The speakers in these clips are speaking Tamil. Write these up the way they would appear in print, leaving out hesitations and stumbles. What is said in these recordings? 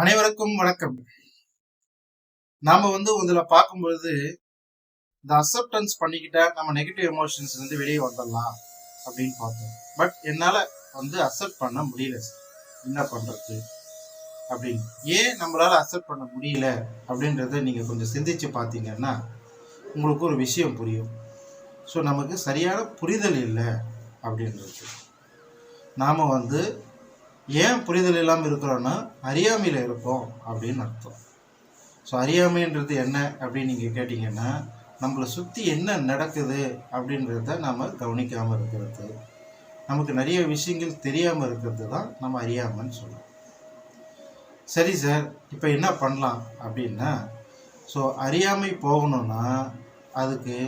அனைவருக்கும் வணக்கம். நாம இதுல பார்க்கும்பொழுது இந்த அக்செப்டன்ஸ் பண்ணிக்கிட்டா நம்ம நெகட்டிவ் எமோஷன்ஸ் வெளியே வந்துடலாம் அப்படின்னு பார்த்தோம். பட் என்னால அக்செப்ட் பண்ண முடியல சார், என்ன பண்றது அப்படின்னு. ஏன் நம்மளால அக்செப்ட் பண்ண முடியல அப்படின்றத நீங்க கொஞ்சம் சிந்திச்சு பார்த்தீங்கன்னா உங்களுக்கு ஒரு விஷயம் புரியும். ஸோ நமக்கு சரியான புரிதல் இல்லை அப்படின்றது. நாம ஏன் புரிதல் இல்லாமல் இருக்கிறோன்னா அறியாமையில் இருப்போம் அப்படின்னு அர்த்தம். ஸோ அறியாமைன்றது என்ன அப்படின்னு நீங்கள் கேட்டிங்கன்னா, நம்மளை சுற்றி என்ன நடக்குது அப்படின்றத நாம் கவனிக்காமல் இருக்கிறது, நமக்கு நிறைய விஷயங்கள் தெரியாமல் இருக்கிறது தான் நம்ம அறியாமைன்னு சொல்லுவோம். சரி சார், இப்போ என்ன பண்ணலாம் அப்படின்னா, ஸோ அறியாமை போகணும்னா அதுக்கு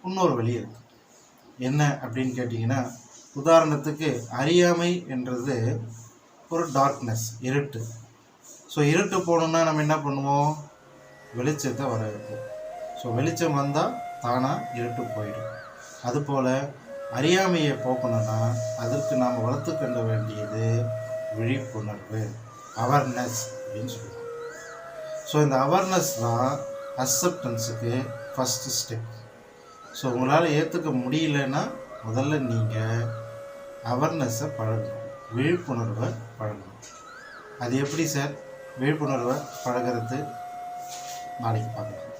இன்னொரு வழி இருக்குது. என்ன அப்படின்னு கேட்டிங்கன்னா, உதாரணத்துக்கு அறியாமை என்றது ஒரு டார்க்னஸ், இருட்டு. ஸோ இருட்டு போகணுன்னா நம்ம என்ன பண்ணுவோம்? வெளிச்சத்தை வர வைப்போம். ஸோ வெளிச்சம் வந்தால் தானாக இருட்டு போயிடும். அதுபோல் அறியாமையை போக்கணும்னா அதற்கு நாம் வளர்த்துக்கொள்ள வேண்டியது விழிப்புணர்வு, அவேர்னஸ் அப்படின்னு சொல்லுவோம். ஸோ இந்த அவேர்னஸ் தான் அக்செப்டன்ஸுக்கு ஃபஸ்ட்டு ஸ்டெப். ஸோ உங்களால் ஏற்றுக்க முடியலன்னா முதல்ல நீங்கள் அவேர்னஸை பழகணும், விழிப்புணர்வை பழகணும். அது எப்படி சார் விழிப்புணர்வை பழகிறது? நாளைக்கு பார்க்கலாம்.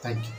தேங்க்யூ.